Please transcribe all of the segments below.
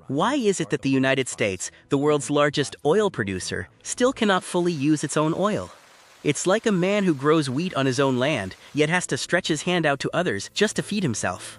Why is it that the United States, the world's largest oil producer, still cannot fully use its own oil? It's like a man who grows wheat on his own land, yet has to stretch his hand out to others just to feed himself.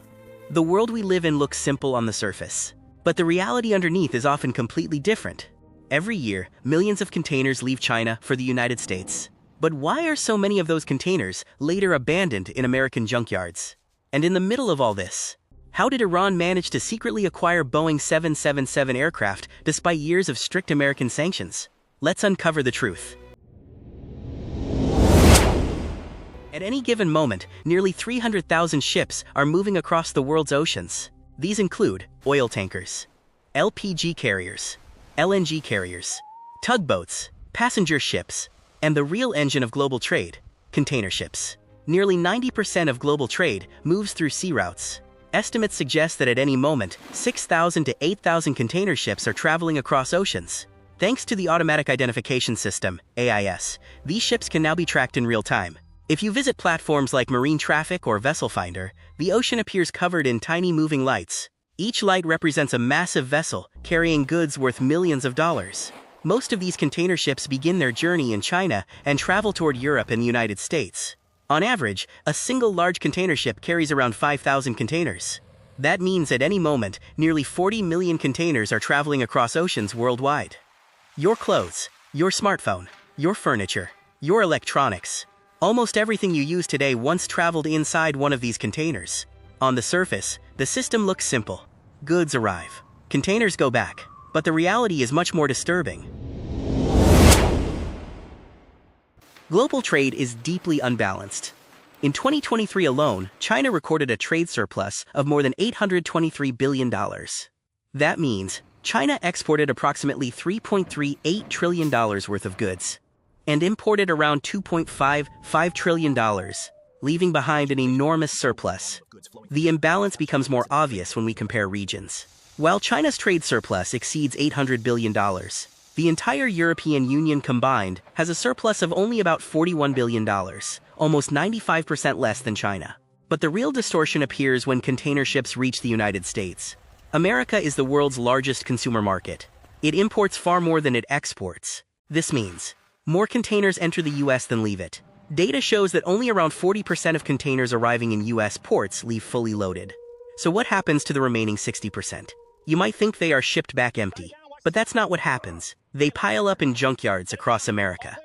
The world we live in looks simple on the surface, but the reality underneath is often completely different. Every year, millions of containers leave China for the United States. But why are so many of those containers later abandoned in American junkyards? And in the middle of all this, how did Iran manage to secretly acquire Boeing 777 aircraft despite years of strict American sanctions? Let's uncover the truth. At any given moment, nearly 300,000 ships are moving across the world's oceans. These include oil tankers, LPG carriers, LNG carriers, tugboats, passenger ships, and the real engine of global trade, container ships. Nearly 90% of global trade moves through sea routes. Estimates suggest that at any moment, 6,000 to 8,000 container ships are traveling across oceans. Thanks to the Automatic Identification System, AIS, these ships can now be tracked in real time. If you visit platforms like Marine Traffic or Vessel Finder, the ocean appears covered in tiny moving lights. Each light represents a massive vessel carrying goods worth millions of dollars. Most of these container ships begin their journey in China and travel toward Europe and the United States. On average, a single large container ship carries around 5,000 containers. That means at any moment, nearly 40 million containers are traveling across oceans worldwide. Your clothes, your smartphone, your furniture, your electronics. Almost everything you use today once traveled inside one of these containers. On the surface, the system looks simple. Goods arrive. Containers go back. But the reality is much more disturbing. Global trade is deeply unbalanced. In 2023 alone, China recorded a trade surplus of more than $823 billion. That means China exported approximately $3.38 trillion worth of goods and imported around $2.55 trillion, leaving behind an enormous surplus. The imbalance becomes more obvious when we compare regions. While China's trade surplus exceeds $800 billion, the entire European Union combined has a surplus of only about $41 billion, almost 95% less than China. But the real distortion appears when container ships reach the United States. America is the world's largest consumer market. It imports far more than it exports. This means more containers enter the US than leave it. Data shows that only around 40% of containers arriving in US ports leave fully loaded. So what happens to the remaining 60%? You might think they are shipped back empty, but that's not what happens. They pile up in junkyards across America.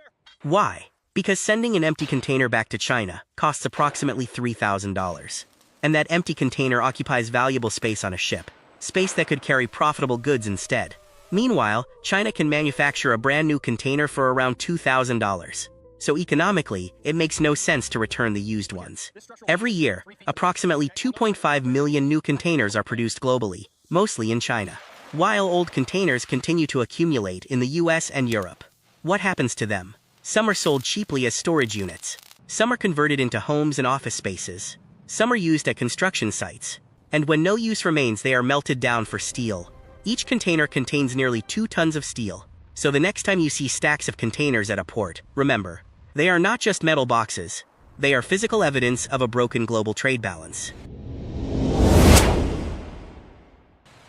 Why? Because sending an empty container back to China costs approximately $3,000. And that empty container occupies valuable space on a ship, space that could carry profitable goods instead. Meanwhile, China can manufacture a brand new container for around $2,000. So economically, it makes no sense to return the used ones. Every year, approximately 2.5 million new containers are produced globally, mostly in China, while old containers continue to accumulate in the US and Europe. What happens to them? Some are sold cheaply as storage units. Some are converted into homes and office spaces. Some are used at construction sites. And when no use remains, they are melted down for steel. Each container contains nearly 2 tons of steel. So the next time you see stacks of containers at a port, remember, they are not just metal boxes. They are physical evidence of a broken global trade balance.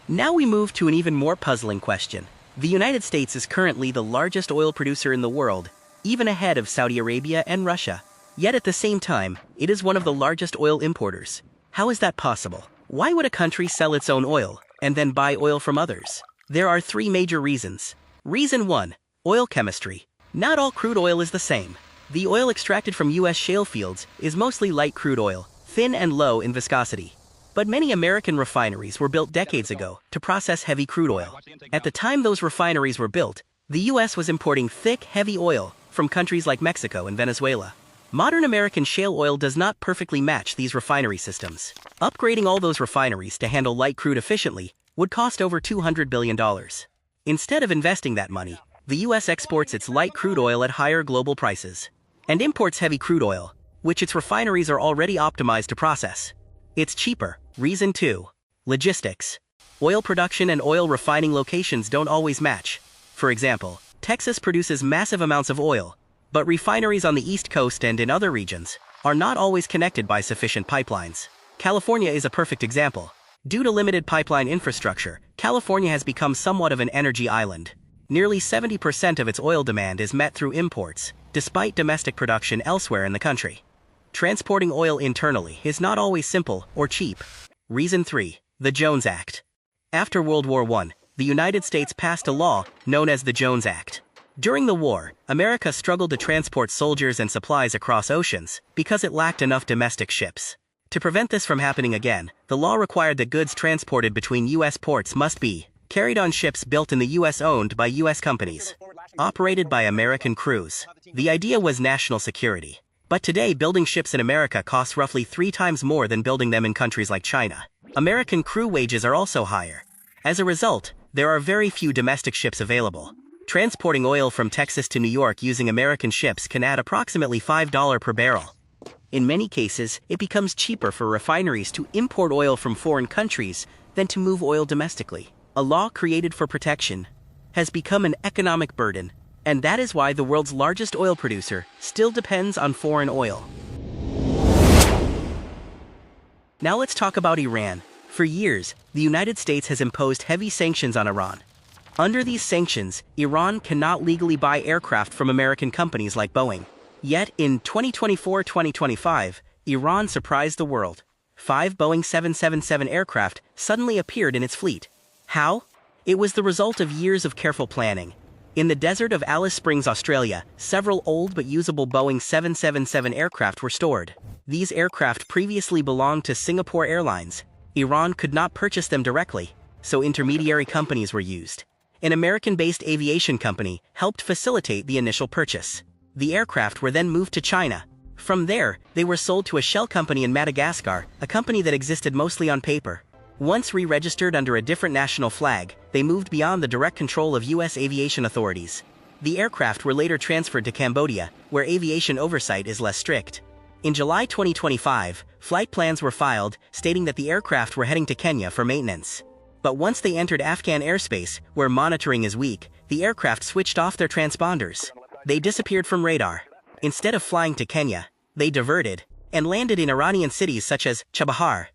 Now we move to an even more puzzling question. The United States is currently the largest oil producer in the world, even ahead of Saudi Arabia and Russia. Yet at the same time, it is one of the largest oil importers. How is that possible? Why would a country sell its own oil and then buy oil from others? There are 3 major reasons. Reason 1. Oil chemistry. Not all crude oil is the same. The oil extracted from US shale fields is mostly light crude oil, thin and low in viscosity. But many American refineries were built decades ago to process heavy crude oil. At the time those refineries were built, the US was importing thick, heavy oil from countries like Mexico and Venezuela. Modern American shale oil does not perfectly match these refinery systems. Upgrading all those refineries to handle light crude efficiently would cost over $200 billion. Instead of investing that money, the US exports its light crude oil at higher global prices and imports heavy crude oil, which its refineries are already optimized to process. It's cheaper. Reason 2. Logistics. Oil production and oil refining locations don't always match. For example, Texas produces massive amounts of oil, but refineries on the East Coast and in other regions are not always connected by sufficient pipelines. California is a perfect example. Due to limited pipeline infrastructure, California has become somewhat of an energy island. Nearly 70% of its oil demand is met through imports, despite domestic production elsewhere in the country. Transporting oil internally is not always simple or cheap. Reason 3. The Jones Act. After World War I, the United States passed a law known as the Jones Act. During the war, America struggled to transport soldiers and supplies across oceans because it lacked enough domestic ships. To prevent this from happening again, the law required that goods transported between U.S. ports must be carried on ships built in the U.S. owned by U.S. companies, operated by American crews. The idea was national security. But today, building ships in America costs roughly 3 times more than building them in countries like China. American crew wages are also higher. As a result, there are very few domestic ships available. Transporting oil from Texas to New York using American ships can add approximately $5 per barrel. In many cases, it becomes cheaper for refineries to import oil from foreign countries than to move oil domestically. A law created for protection has become an economic burden, and that is why the world's largest oil producer still depends on foreign oil. Now let's talk about Iran. For years, the United States has imposed heavy sanctions on Iran. Under these sanctions, Iran cannot legally buy aircraft from American companies like Boeing. Yet, in 2024-2025, Iran surprised the world. 5 Boeing 777 aircraft suddenly appeared in its fleet. How? It was the result of years of careful planning. In the desert of Alice Springs, Australia, several old but usable Boeing 777 aircraft were stored. These aircraft previously belonged to Singapore Airlines. Iran could not purchase them directly, so intermediary companies were used. An American-based aviation company helped facilitate the initial purchase. The aircraft were then moved to China. From there, they were sold to a shell company in Madagascar, a company that existed mostly on paper. Once re-registered under a different national flag, they moved beyond the direct control of U.S. aviation authorities. The aircraft were later transferred to Cambodia, where aviation oversight is less strict. In July 2025, flight plans were filed, stating that the aircraft were heading to Kenya for maintenance. But once they entered Afghan airspace, where monitoring is weak, the aircraft switched off their transponders. They disappeared from radar. Instead of flying to Kenya, they diverted and landed in Iranian cities such as Chabahar,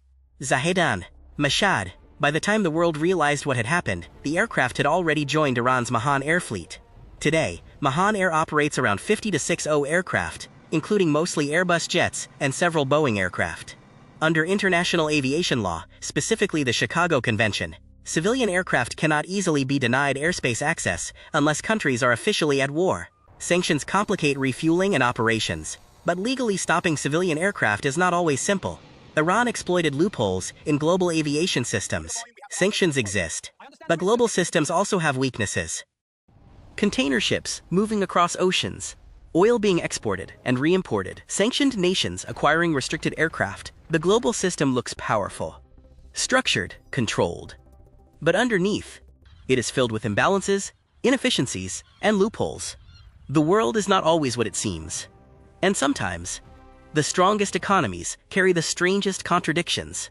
Zahedan, Mashhad. By the time the world realized what had happened, the aircraft had already joined Iran's Mahan Air fleet. Today, Mahan Air operates around 50 to 60 aircraft, including mostly Airbus jets and several Boeing aircraft. Under international aviation law, specifically the Chicago Convention, civilian aircraft cannot easily be denied airspace access unless countries are officially at war. Sanctions complicate refueling and operations, but legally stopping civilian aircraft is not always simple. Iran exploited loopholes in global aviation systems. Sanctions exist, but global systems also have weaknesses. Container ships moving across oceans, oil being exported and re-imported, sanctioned nations acquiring restricted aircraft. The global system looks powerful, structured, controlled. But underneath, it is filled with imbalances, inefficiencies, and loopholes. The world is not always what it seems. And sometimes, the strongest economies carry the strangest contradictions.